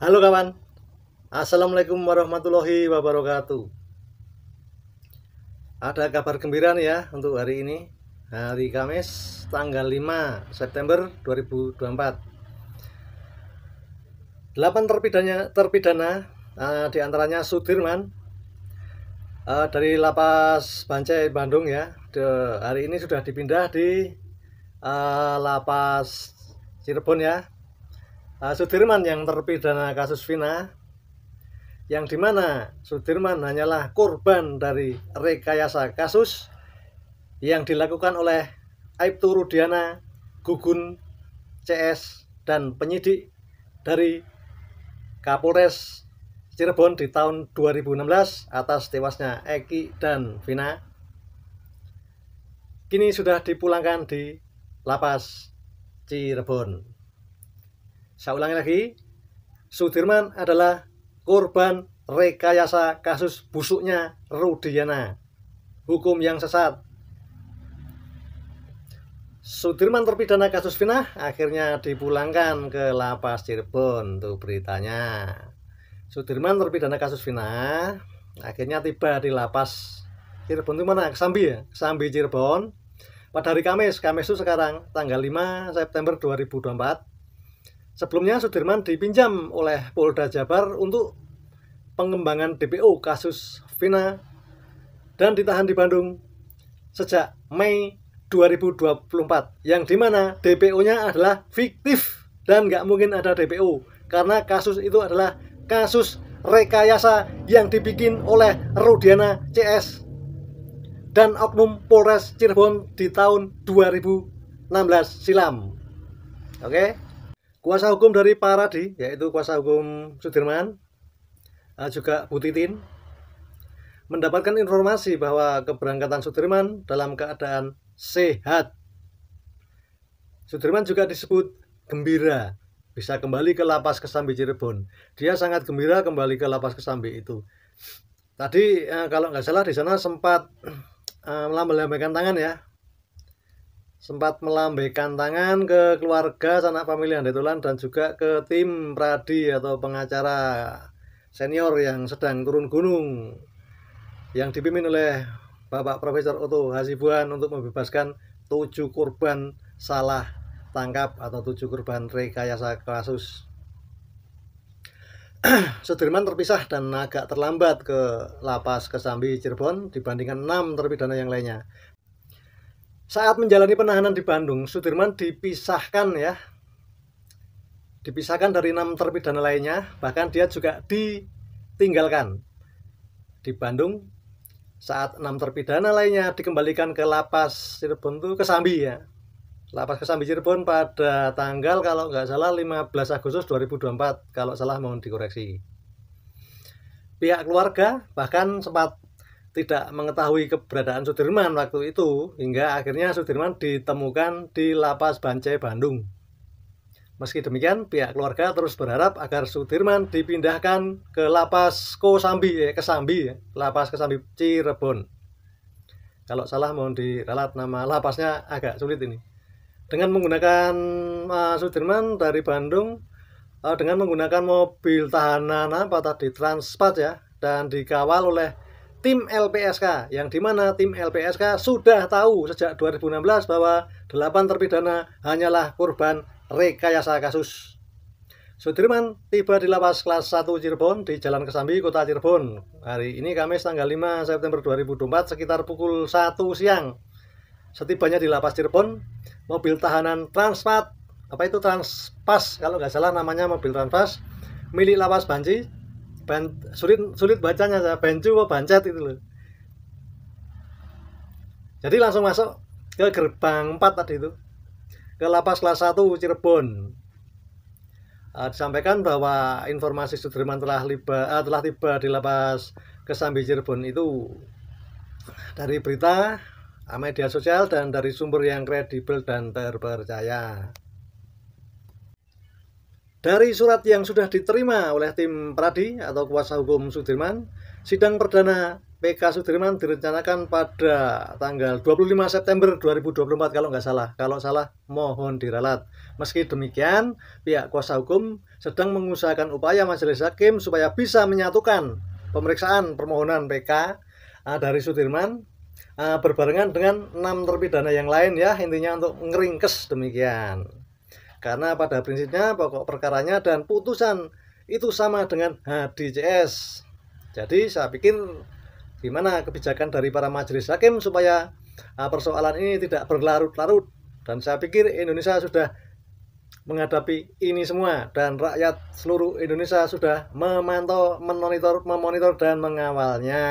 Halo kawan, Assalamualaikum warahmatullahi wabarakatuh. Ada kabar gembira nih ya untuk hari ini, hari Kamis tanggal 5 September 2024. 8 terpidana diantaranya Sudirman dari Lapas Bancai Bandung ya. Hari ini sudah dipindah di Lapas Cirebon ya. Sudirman yang terpidana kasus Vina, yang dimana Sudirman hanyalah korban dari rekayasa kasus yang dilakukan oleh Aibtu Rudiana, Gugun, CS, dan penyidik dari Kapolres Cirebon di tahun 2016 atas tewasnya Eki dan Vina, kini sudah dipulangkan di Lapas Cirebon. Saya ulangi lagi, Sudirman adalah korban rekayasa kasus busuknya Rudiana, hukum yang sesat. Sudirman terpidana kasus Vina akhirnya dipulangkan ke Lapas Cirebon. Tuh beritanya. Sudirman terpidana kasus Vina akhirnya tiba di Lapas Cirebon. Itu mana? Kesambi ya? Kesambi Cirebon pada hari Kamis itu sekarang tanggal 5 September 2024. Sebelumnya Sudirman dipinjam oleh Polda Jabar untuk pengembangan DPO kasus Vina dan ditahan di Bandung sejak Mei 2024, yang dimana DPO-nya adalah fiktif dan nggak mungkin ada DPO karena kasus itu adalah kasus rekayasa yang dibikin oleh Rudiana CS dan oknum Polres Cirebon di tahun 2016 silam. Oke. Kuasa hukum dari Pak Radi, yaitu kuasa hukum Sudirman, juga Bu Titin, mendapatkan informasi bahwa keberangkatan Sudirman dalam keadaan sehat. Sudirman juga disebut gembira bisa kembali ke Lapas Kesambi Cirebon. Dia sangat gembira kembali ke Lapas Kesambi itu. Tadi kalau nggak salah di sana sempat melambaikan tangan ya. Sempat melambaikan tangan ke keluarga sanak famili Handetulan dan juga ke tim Pradi atau pengacara senior yang sedang turun gunung yang dipimpin oleh Bapak Profesor Otto Hasibuan untuk membebaskan 7 korban salah tangkap atau 7 korban rekayasa kasus. Sudirman terpisah dan agak terlambat ke Lapas Kesambi Cirebon dibandingkan 6 terpidana yang lainnya. Saat menjalani penahanan di Bandung, Sudirman dipisahkan dari 6 terpidana lainnya, bahkan dia juga ditinggalkan di Bandung saat 6 terpidana lainnya dikembalikan ke Lapas Cirebon itu Kesambi ya. Lapas Kesambi Cirebon pada tanggal kalau nggak salah 15 Agustus 2024, kalau salah mohon dikoreksi. Pihak keluarga bahkan sempat tidak mengetahui keberadaan Sudirman waktu itu, hingga akhirnya Sudirman ditemukan di Lapas Bancai Bandung. Meski demikian, pihak keluarga terus berharap agar Sudirman dipindahkan ke Lapas Kesambi, Lapas Kesambi Cirebon. Kalau salah mohon diralat, nama lapasnya agak sulit ini. Dengan menggunakan Sudirman dari Bandung dengan menggunakan mobil tahanan Transpat ya, dan dikawal oleh tim LPSK, yang dimana tim LPSK sudah tahu sejak 2016 bahwa 8 terpidana hanyalah korban rekayasa kasus. Sudirman tiba di Lapas Kelas 1 Cirebon di Jalan Kesambi, Kota Cirebon. Hari ini Kamis tanggal 5 September 2024 sekitar pukul 1 siang. Setibanya di Lapas Cirebon, mobil tahanan Transpat, Transpas kalau nggak salah namanya, mobil Transpas milik Lapas Banci. Sulit bacanya, Bancu atau Bancet itu loh. Jadi langsung masuk ke gerbang 4 tadi itu, ke Lapas Kelas 1 Cirebon. Disampaikan bahwa informasi Sudirman telah tiba di Lapas Kesambi Cirebon itu dari berita, media sosial, dan dari sumber yang kredibel dan terpercaya. Dari surat yang sudah diterima oleh tim Pradi atau kuasa hukum Sudirman, sidang perdana PK Sudirman direncanakan pada tanggal 25 September 2024 kalau nggak salah. Kalau salah mohon diralat. Meski demikian, pihak kuasa hukum sedang mengusahakan upaya majelis hakim supaya bisa menyatukan pemeriksaan permohonan PK dari Sudirman berbarengan dengan 6 terpidana yang lain ya, intinya untuk ngeringkes demikian. Karena pada prinsipnya pokok perkaranya dan putusan itu sama dengan HDCS. Jadi saya pikir gimana kebijakan dari para majelis hakim supaya persoalan ini tidak berlarut-larut, dan saya pikir Indonesia sudah menghadapi ini semua dan rakyat seluruh Indonesia sudah memantau, memonitor dan mengawalnya.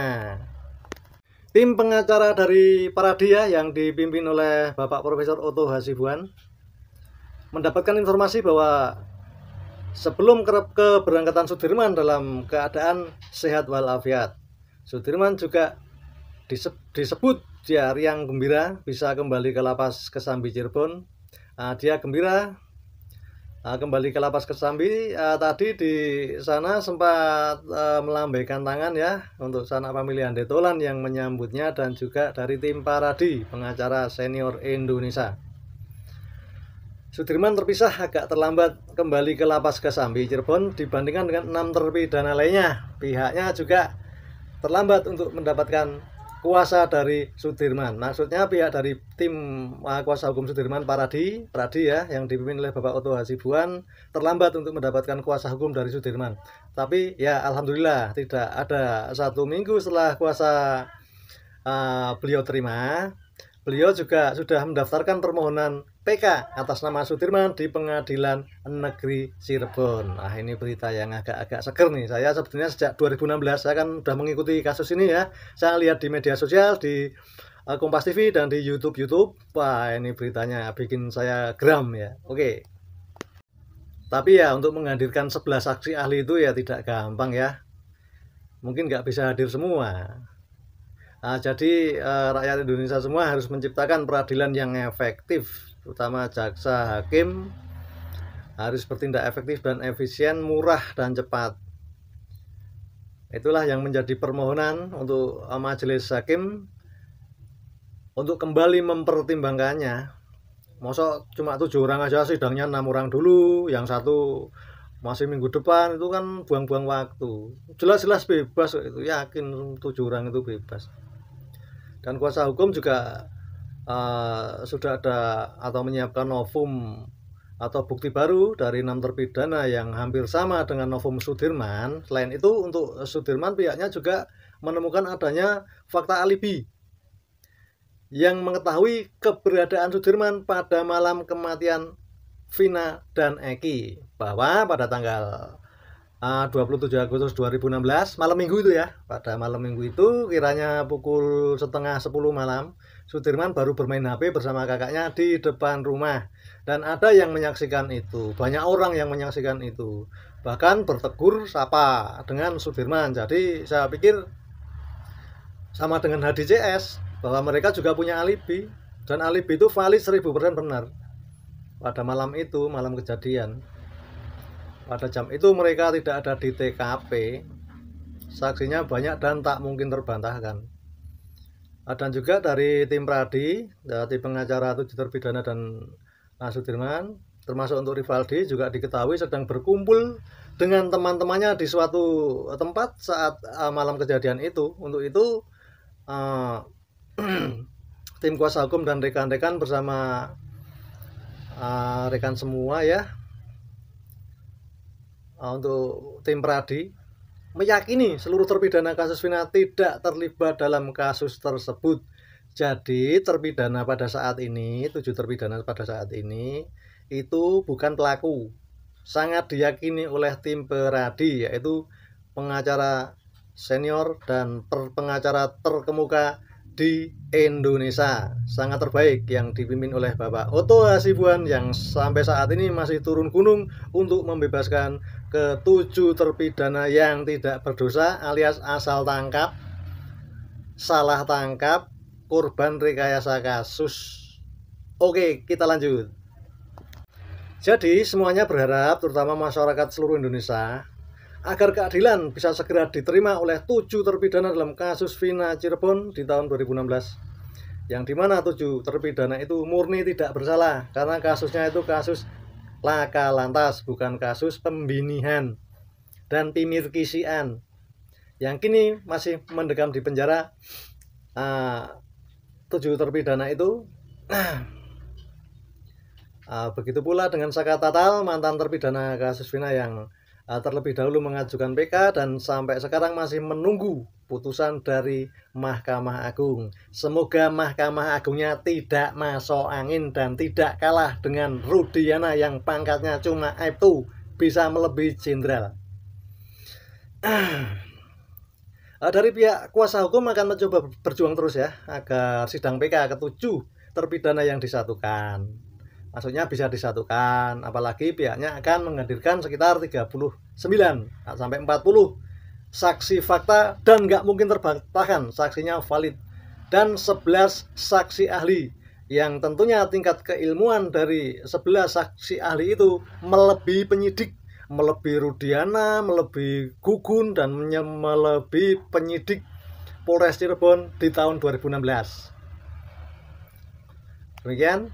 Tim pengacara dari Paradia yang dipimpin oleh Bapak Profesor Otto Hasibuan mendapatkan informasi bahwa sebelum keberangkatan Sudirman dalam keadaan sehat walafiat, Sudirman juga disebut dia riang gembira bisa kembali ke lapas Kesambi Cirebon. Dia gembira kembali ke lapas Kesambi. Tadi di sana sempat melambaikan tangan ya untuk sanak pemilihan Detolan yang menyambutnya, dan juga dari tim Paradi, pengacara senior Indonesia. Sudirman terpisah agak terlambat kembali ke lapas Kesambi Cirebon dibandingkan dengan 6 terpidana lainnya. Pihaknya juga terlambat untuk mendapatkan kuasa dari Sudirman. Maksudnya pihak dari tim kuasa hukum Sudirman, Paradi ya, yang dipimpin oleh Bapak Otto Hasibuan, terlambat untuk mendapatkan kuasa hukum dari Sudirman. Tapi ya alhamdulillah tidak ada 1 minggu setelah kuasa beliau terima, beliau juga sudah mendaftarkan permohonan PK atas nama Sudirman di Pengadilan Negeri Cirebon. Nah, ini berita yang agak-agak seger nih. Saya sebetulnya sejak 2016 saya kan udah mengikuti kasus ini ya. Saya lihat di media sosial, di Kompas TV dan di YouTube. Wah, ini beritanya bikin saya geram ya. Oke. Tapi ya untuk menghadirkan 11 saksi ahli itu ya tidak gampang ya. Mungkin nggak bisa hadir semua. Jadi rakyat Indonesia semua harus menciptakan peradilan yang efektif, terutama jaksa hakim harus bertindak efektif dan efisien, murah dan cepat. Itulah yang menjadi permohonan untuk majelis hakim untuk kembali mempertimbangkannya. Masa cuma 7 orang aja, sidangnya 6 orang dulu, yang satu masih minggu depan, itu kan buang-buang waktu. Jelas-jelas bebas itu, yakin 7 orang itu bebas. Dan kuasa hukum juga sudah ada atau menyiapkan novum atau bukti baru dari 6 terpidana yang hampir sama dengan novum Sudirman. Selain itu, untuk Sudirman pihaknya juga menemukan adanya fakta alibi yang mengetahui keberadaan Sudirman pada malam kematian Vina dan Eki, bahwa pada tanggal 27 Agustus 2016 malam minggu itu ya, pada malam minggu itu kiranya pukul setengah 10 malam, Sudirman baru bermain HP bersama kakaknya di depan rumah, dan ada yang menyaksikan itu, banyak orang yang menyaksikan itu, bahkan bertegur sapa dengan Sudirman. Jadi saya pikir sama dengan HDCS, bahwa mereka juga punya alibi, dan alibi itu valid 1000% benar. Pada malam itu, malam kejadian, pada jam itu mereka tidak ada di TKP, saksinya banyak dan tak mungkin terbantahkan. Dan juga dari tim Pradi, dari pengacara 7 terpidana dan Sudirman, termasuk untuk Rivaldi, juga diketahui sedang berkumpul dengan teman-temannya di suatu tempat saat malam kejadian itu. Untuk itu tim kuasa hukum dan rekan-rekan bersama rekan semua ya, untuk tim Pradi meyakini seluruh terpidana kasus Vina tidak terlibat dalam kasus tersebut. Jadi terpidana pada saat ini, 7 terpidana pada saat ini itu bukan pelaku. Sangat diyakini oleh tim Pradi, yaitu pengacara senior dan pengacara terkemuka di Indonesia, sangat terbaik, yang dipimpin oleh Bapak Otto Hasibuan, yang sampai saat ini masih turun gunung untuk membebaskan ke-7 terpidana yang tidak berdosa alias asal tangkap, salah tangkap, korban rekayasa kasus. Oke, kita lanjut. Jadi semuanya berharap, terutama masyarakat seluruh Indonesia, agar keadilan bisa segera diterima oleh 7 terpidana dalam kasus Vina Cirebon di tahun 2016, yang dimana 7 terpidana itu murni tidak bersalah karena kasusnya itu kasus laka lantas, bukan kasus pembinihan dan pimirkisian, yang kini masih mendekam di penjara. 7 terpidana itu. Begitu pula dengan Saka Tatal, mantan terpidana kasus Vina yang terlebih dahulu mengajukan PK dan sampai sekarang masih menunggu putusan dari Mahkamah Agung. Semoga Mahkamah Agungnya tidak masuk angin dan tidak kalah dengan Rudiana yang pangkatnya cuma Aibtu, bisa melebihi jenderal. Dari pihak kuasa hukum akan mencoba berjuang terus ya agar sidang PK ke-7 terpidana yang disatukan. Maksudnya bisa disatukan, apalagi pihaknya akan menghadirkan sekitar 39 sampai 40 saksi fakta dan nggak mungkin terbantahkan saksinya valid, dan 11 saksi ahli yang tentunya tingkat keilmuan dari 11 saksi ahli itu melebihi penyidik, melebihi Rudiana, melebihi Gugun, dan melebihi penyidik Polres Cirebon di tahun 2016. Demikian